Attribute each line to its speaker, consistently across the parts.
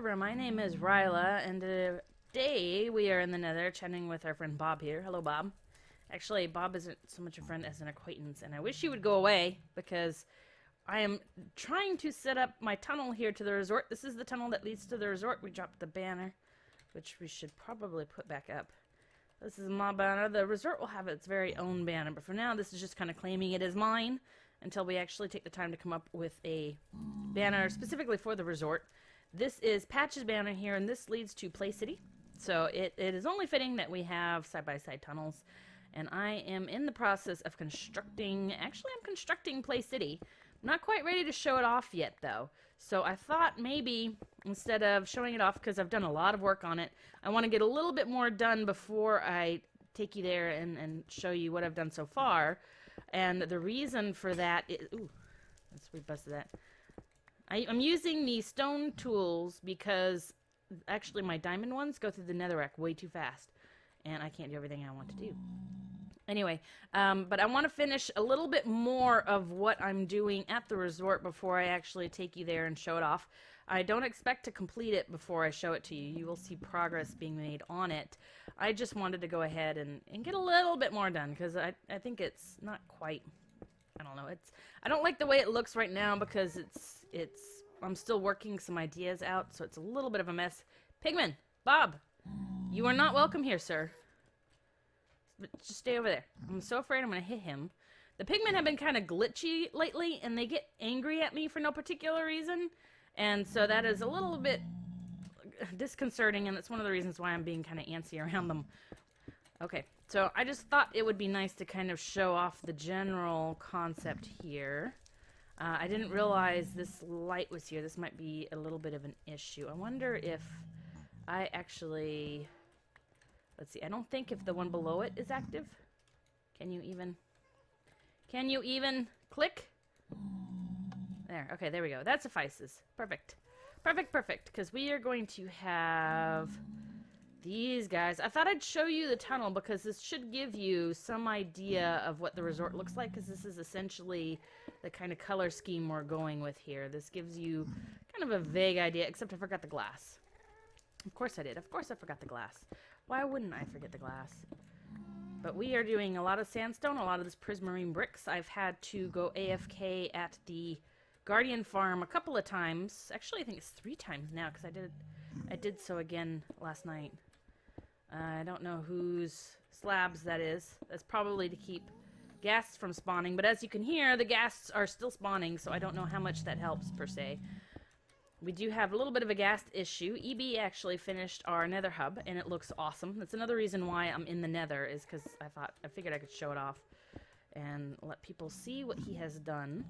Speaker 1: server. My name is Ryla, and today we are in the Nether chatting with our friend Bob here. Hello, Bob. Actually, Bob isn't so much a friend as an acquaintance, and I wish he would go away because I am trying to set up my tunnel here to the resort. This is the tunnel that leads to the resort. We dropped the banner, which we should probably put back up. This is my banner. The resort will have its very own banner, but for now, this is just kind of claiming it as mine until we actually take the time to come up with a banner specifically for the resort. This is Patch's banner here, and this leads to Play City. So it is only fitting that we have side-by-side tunnels. And I am in the process of constructing, actually I'm constructing Play City. I'm not quite ready to show it off yet though. So I thought maybe instead of showing it off, because I've done a lot of work on it, I want to get a little bit more done before I take you there and show you what I've done so far. And the reason for that is, we busted that. I'm using the stone tools because actually my diamond ones go through the nether rack way too fast. And I can't do everything I want to do. Anyway, but I want to finish a little bit more of what I'm doing at the resort before I actually take you there and show it off. I don't expect to complete it before I show it to you. You will see progress being made on it. I just wanted to go ahead and get a little bit more done because I think it's not quite, I don't know, I don't like the way it looks right now because I'm still working some ideas out, so it's a little bit of a mess. Pigman, Bob, you are not welcome here, sir. Just stay over there. I'm so afraid I'm going to hit him. The pigmen have been kind of glitchy lately, and they get angry at me for no particular reason. And so that is a little bit disconcerting, and that's one of the reasons why I'm being kind of antsy around them. Okay, so I just thought it would be nice to kind of show off the general concept here. I didn't realize this light was here. This might be a little bit of an issue. I wonder if I actually... Let's see, I don't think if the one below it is active. Can you even click? There, okay, there we go. That suffices. Perfect. Perfect, perfect. Because we are going to have these guys. I thought I'd show you the tunnel because this should give you some idea of what the resort looks like, because this is essentially the kind of color scheme we're going with here. This gives you kind of a vague idea, except I forgot the glass. Of course I did. Of course I forgot the glass. Why wouldn't I forget the glass? But we are doing a lot of sandstone, a lot of this prismarine bricks. I've had to go AFK at the Guardian farm a couple of times. Actually, I think it's 3 times now because I did so again last night. I don't know whose slabs that is. That's probably to keep ghasts from spawning. But as you can hear, the ghasts are still spawning, so I don't know how much that helps per se. We do have a little bit of a ghast issue. EB actually finished our Nether Hub, and it looks awesome. That's another reason why I'm in the Nether, is because I figured I could show it off and let people see what he has done.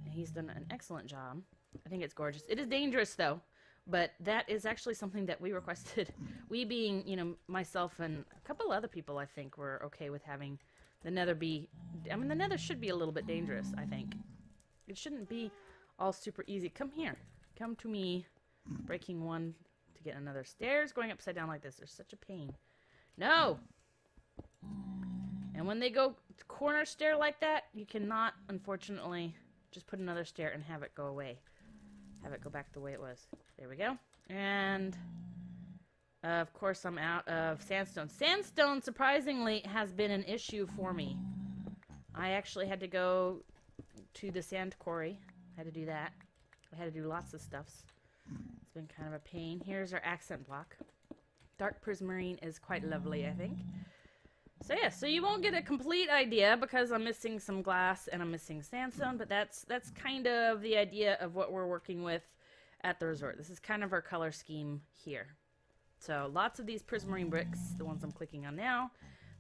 Speaker 1: And he's done an excellent job. I think it's gorgeous. It is dangerous, though, but that is actually something that we requested. We being, you know, myself and a couple other people, I think, were okay with having the Nether be... I mean, the Nether should be a little bit dangerous, I think. It shouldn't be all super easy. Come here. Come to me. Breaking one to get another. Stairs going upside down like this. They're such a pain. No! And when they go corner stair like that, you cannot, unfortunately, just put another stair and have it go away. Have it go back the way it was. There we go. And, of course, I'm out of sandstone. Sandstone, surprisingly, has been an issue for me. I actually had to go to the sand quarry. I had to do that. I had to do lots of stuffs. It's been kind of a pain. Here's our accent block. Dark prismarine is quite lovely, I think. So yeah, so you won't get a complete idea because I'm missing some glass and I'm missing sandstone, but that's kind of the idea of what we're working with at the resort. This is kind of our color scheme here. So lots of these prismarine bricks, the ones I'm clicking on now,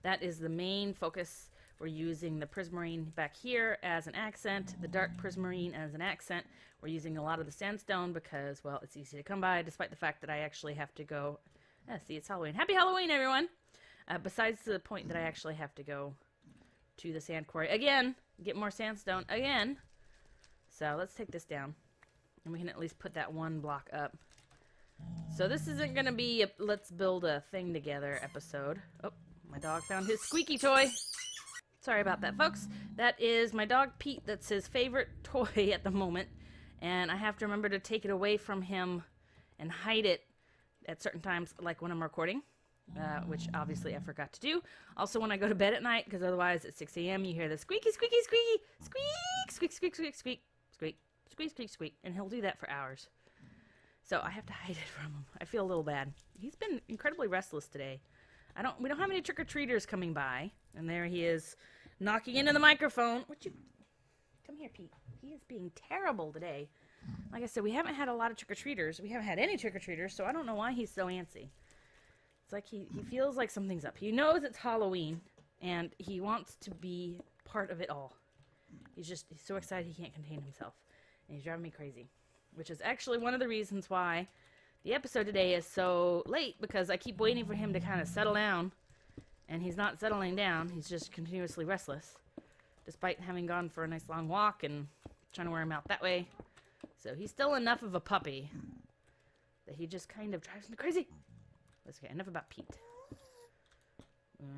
Speaker 1: that is the main focus. We're using the prismarine back here as an accent, the dark prismarine as an accent. We're using a lot of the sandstone because, well, it's easy to come by, despite the fact that I actually have to go... see, it's Halloween. Happy Halloween, everyone! Besides the point that I actually have to go to the sand quarry again, get more sandstone again. So let's take this down, and we can at least put that one block up. So this isn't going to be a let's build a thing together episode. Oh, my dog found his squeaky toy. Sorry about that, folks. That is my dog Pete. That's his favorite toy at the moment. And I have to remember to take it away from him and hide it at certain times, like when I'm recording, which obviously I forgot to do. Also when I go to bed at night, because otherwise at 6 a.m. you hear the squeaky, squeaky, squeaky, squeak, squeak, squeak, squeak, squeak, squeak, squeak, squeak, squeak, and he'll do that for hours. So I have to hide it from him. I feel a little bad. He's been incredibly restless today. We don't have any trick-or-treaters coming by, and there he is, knocking into the microphone. Come here, Pete. He is being terrible today. Like I said, we haven't had a lot of trick-or-treaters. We haven't had any trick-or-treaters, so I don't know why he's so antsy. It's like he feels like something's up. He knows it's Halloween, and he wants to be part of it all. He's so excited he can't contain himself, and he's driving me crazy, which is actually one of the reasons why the episode today is so late, because I keep waiting for him to kind of settle down, and he's not settling down. He's just continuously restless, despite having gone for a nice long walk and trying to wear him out that way. So he's still enough of a puppy that he just kind of drives me crazy. That's okay, enough about Pete.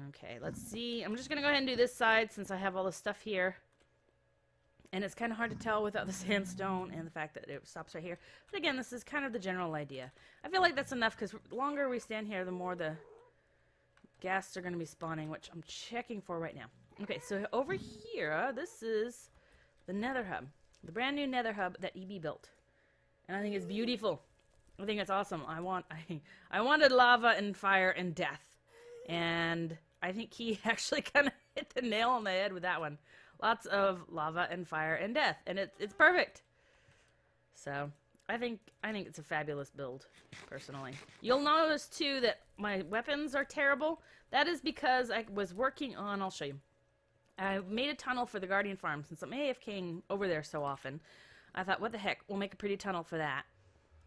Speaker 1: Okay, let's see. I'm just going to go ahead and do this side since I have all this stuff here. And it's kind of hard to tell without the sandstone and the fact that it stops right here. But again, this is kind of the general idea. I feel like that's enough, because the longer we stand here, the more the ghasts are going to be spawning, which I'm checking for right now. Okay, so over here, this is the Nether Hub. The brand new Nether Hub that EB built. And I think it's beautiful. I think it's awesome. I wanted lava and fire and death. And I think he actually kind of hit the nail on the head with that one. Lots of lava and fire and death, and it's perfect. So I think it's a fabulous build, personally. You'll notice too that my weapons are terrible. That is because I was working on. I'll show you. I made a tunnel for the Guardian Farm since I'm AFKing over there so often. I thought, what the heck? We'll make a pretty tunnel for that.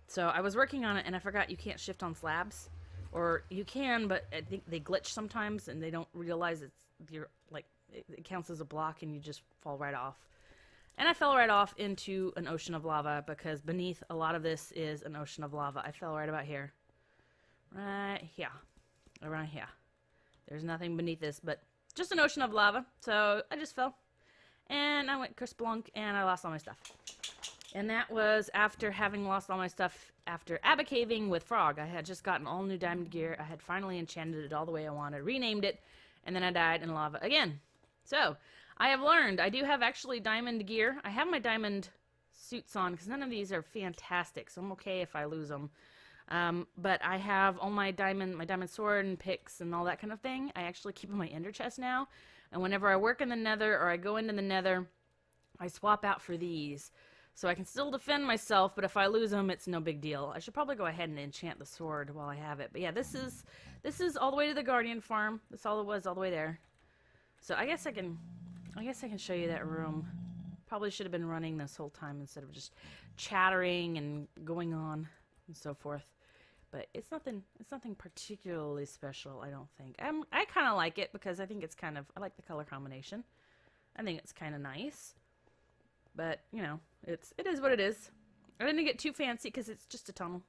Speaker 1: So I was working on it, and I forgot you can't shift on slabs, or you can, but I think they glitch sometimes, and they don't realize it counts as a block, and you just fall right off. And I fell right off into an ocean of lava, because beneath a lot of this is an ocean of lava. I fell right about here. Right here. Around here. There's nothing beneath this, but just an ocean of lava. So I just fell. And I went kerspelunk, and I lost all my stuff. And that was after having lost all my stuff after abacaving with Frog. I had just gotten all new diamond gear. I had finally enchanted it all the way I wanted, renamed it, and then I died in lava again. So, I have learned. I do have actually diamond gear. I have my diamond suits on, because none of these are fantastic, so I'm okay if I lose them. But I have all my diamond sword and picks and all that kind of thing. I actually keep in my ender chest now. And whenever I work in the nether, or I go into the nether, I swap out for these. So I can still defend myself, but if I lose them, it's no big deal. I should probably go ahead and enchant the sword while I have it. But yeah, this is all the way to the Guardian Farm. That's all it was, all the way there. So I guess I can show you that room. Probably should have been running this whole time instead of just chattering and going on and so forth. But it's nothing particularly special, I don't think. I kind of like it, because I think it's I like the color combination. I think it's kind of nice. But, you know, it is what it is. I didn't get too fancy, because it's just a tunnel.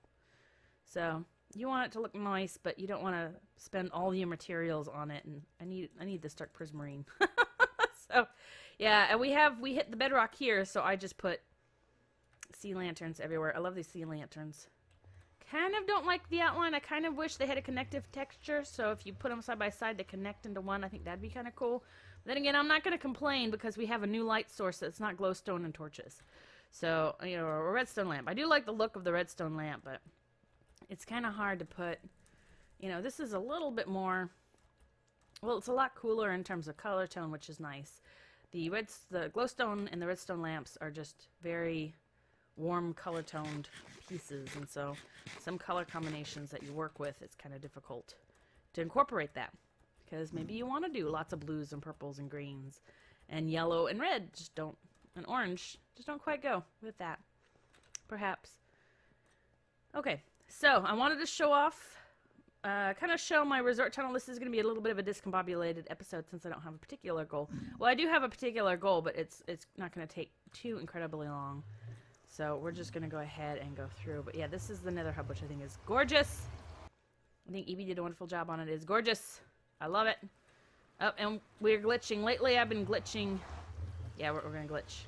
Speaker 1: So you want it to look nice, but you don't want to spend all your materials on it. And I need this dark prismarine. So, yeah, and we hit the bedrock here, so I just put sea lanterns everywhere. I love these sea lanterns. Kind of don't like the outline. I kind of wish they had a connective texture, so if you put them side by side, they connect into one. I think that'd be kind of cool. But then again, I'm not going to complain, because we have a new light source that's not glowstone and torches. So, you know, a redstone lamp. I do like the look of the redstone lamp, but it's kind of hard to put, you know, this is a little bit more, well, it's a lot cooler in terms of color tone, which is nice. The glowstone and the redstone lamps are just very warm color toned pieces, and so some color combinations that you work with, it's kind of difficult to incorporate that, because maybe you want to do lots of blues and purples and greens and yellow and red, and orange just don't quite go with that, perhaps. Okay, so I wanted to show off, kind of show my resort tunnel. This is going to be a little bit of a discombobulated episode, since I don't have a particular goal. Well, I do have a particular goal, but it's not going to take too incredibly long. So we're just going to go ahead and go through. But yeah, this is the Nether Hub, which I think is gorgeous. I think Evie did a wonderful job on it. It's gorgeous. I love it. Oh, and we're glitching. Lately, I've been glitching. Yeah, we're going to glitch.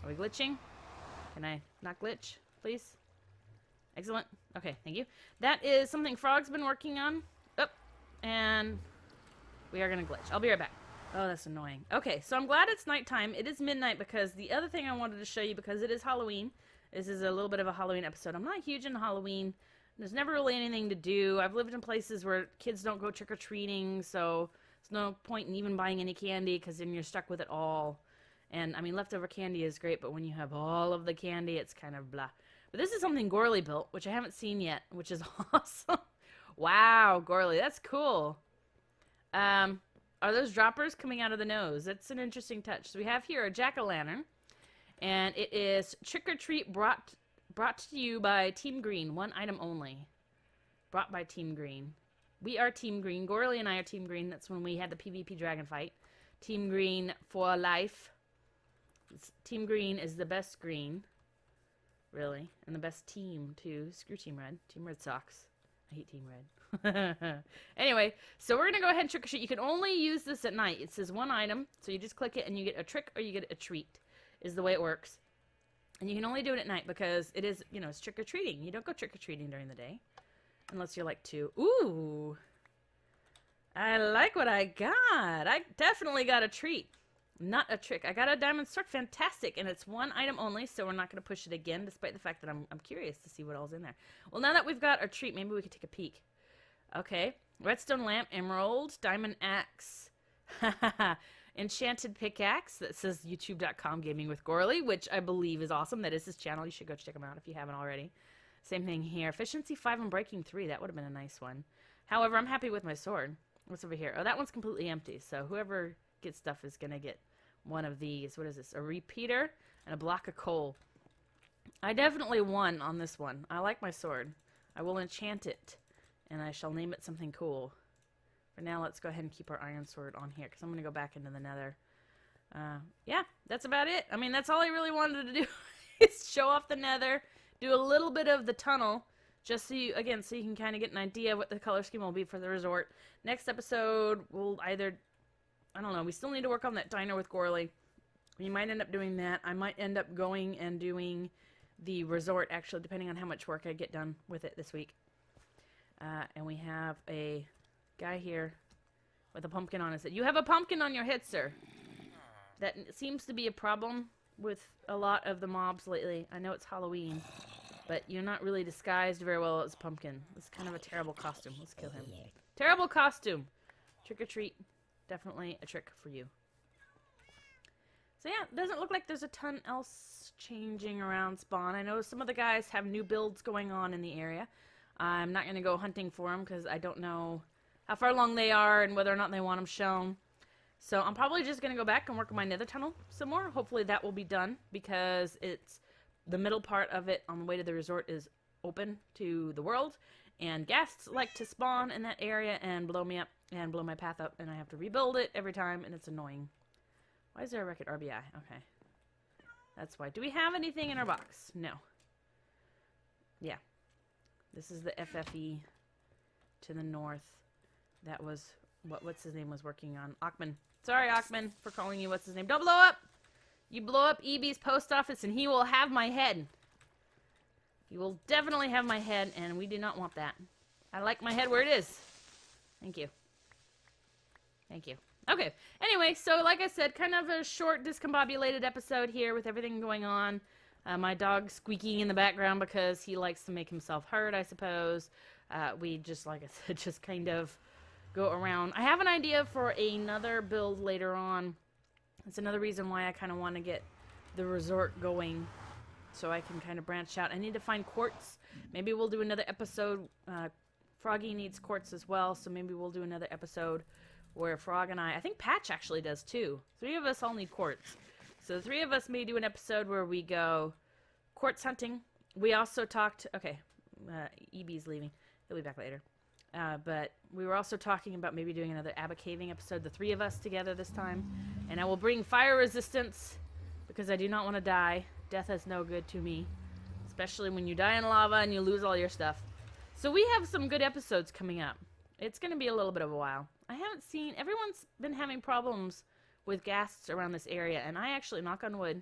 Speaker 1: Are we glitching? Can I not glitch, please? Excellent. Okay, thank you. That is something Frog's been working on. Oh, and we are going to glitch. I'll be right back. Oh, that's annoying. Okay, so I'm glad it's nighttime. It is midnight because the other thing I wanted to show you, because it is Halloween, this is a little bit of a Halloween episode. I'm not huge into Halloween. There's never really anything to do. I've lived in places where kids don't go trick-or-treating, so there's no point in even buying any candy because then you're stuck with it all. And, I mean, leftover candy is great, but when you have all of the candy, it's kind of blah. But this is something Gourley built, which I haven't seen yet, which is awesome. Wow, Gourley, that's cool. Are those droppers coming out of the nose? That's an interesting touch. So we have here a jack-o'-lantern, and it is trick-or-treat brought to you by Team Green. One item only. Brought by Team Green. We are Team Green. Gourley and I are Team Green. That's when we had the PvP dragon fight. Team Green for life. Team Green is the best green. Really. And the best team, too. Screw Team Red. Team Red sucks. I hate Team Red. Anyway, so we're going to go ahead and trick or treat. You can only use this at night. It says one item, so you just click it and you get a trick or you get a treat, is the way it works. And you can only do it at night because it is, you know, it's trick or treating. You don't go trick or treating during the day. Unless you're like 2. Ooh! I like what I got. I definitely got a treat. Not a trick. I got a diamond sword. Fantastic. And it's one item only, so we're not going to push it again, despite the fact that I'm curious to see what all's in there. Well, now that we've got a treat, maybe we could take a peek. Okay. Redstone lamp, emerald, diamond axe, enchanted pickaxe that says youtube.com gaming with Gourley, which I believe is awesome. That is his channel. You should go check him out if you haven't already. Same thing here. Efficiency 5 and breaking 3. That would have been a nice one. However, I'm happy with my sword. What's over here? Oh, that one's completely empty. So whoever gets stuff is going to get one of these. What is this? A repeater and a block of coal. I definitely won on this one. I like my sword. I will enchant it, and I shall name it something cool. For now, let's go ahead and keep our iron sword on here, because I'm going to go back into the nether. Yeah, that's about it. I mean, that's all I really wanted to do, is show off the nether, do a little bit of the tunnel, just so you, again, so you can kind of get an idea of what the color scheme will be for the resort. Next episode, we'll either, I don't know, we still need to work on that diner with Gourley. We might end up doing that. I might end up going and doing the resort, actually, depending on how much work I get done with it this week. And we have a guy here with a pumpkin on his head. You have a pumpkin on your head, sir. That seems to be a problem with a lot of the mobs lately. I know it's Halloween, but you're not really disguised very well as a pumpkin. It's kind of a terrible costume. Let's kill him. Terrible costume. Trick or treat. Definitely a trick for you. So yeah, it doesn't look like there's a ton else changing around spawn. I know some of the guys have new builds going on in the area. I'm not going to go hunting for them because I don't know how far along they are and whether or not they want them shown. So I'm probably just going to go back and work on my nether tunnel some more. Hopefully that will be done because it's the middle part of it on the way to the resort is open to the world. And ghasts like to spawn in that area and blow me up and blow my path up. And I have to rebuild it every time and it's annoying. Why is there a record RBI? Okay. That's why. Do we have anything in our box? No. Yeah. This is the FFE to the north. That was what's his name was working on. Achman. Sorry, Achman, for calling you what's his name. Don't blow up! You blow up EB's post office and he will have my head. You will definitely have my head and we do not want that. I like my head where it is. Thank you. Thank you. Okay, anyway, so like I said, kind of a short, discombobulated episode here with everything going on. My dog squeaking in the background because he likes to make himself heard, I suppose. We just, like I said, just kind of go around. I have an idea for another build later on. It's another reason why I kind of want to get the resort going so I can kind of branch out. I need to find quartz. Maybe we'll do another episode. Froggy needs quartz as well, so maybe we'll do another episode where Frog and I think Patch actually does too. 3 of us all need quartz. So the 3 of us may do an episode where we go quartz hunting. We also talked, okay, EB's leaving. He'll be back later. But we were also talking about maybe doing another Abba caving episode, the 3 of us together this time. And I will bring fire resistance because I do not want to die. Death is no good to me, especially when you die in lava and you lose all your stuff. So we have some good episodes coming up. It's going to be a little bit of a while. I haven't seen, everyone's been having problems with ghasts around this area, and I actually, knock on wood.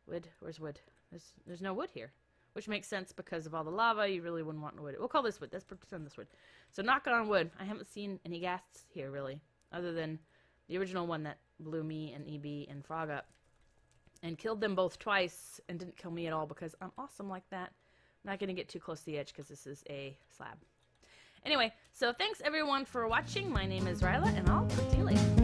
Speaker 1: Wood, where's wood? There's no wood here. which makes sense because of all the lava. You really wouldn't want wood. We'll call this wood. Let's pretend this wood. So knocking on wood. I haven't seen any ghasts here, really, other than the original one that blew me and EB and Frog up and killed them both twice and didn't kill me at all because I'm awesome like that. I'm not going to get too close to the edge because this is a slab. Anyway, so thanks everyone for watching. My name is Ryla, and I'll talk to you later.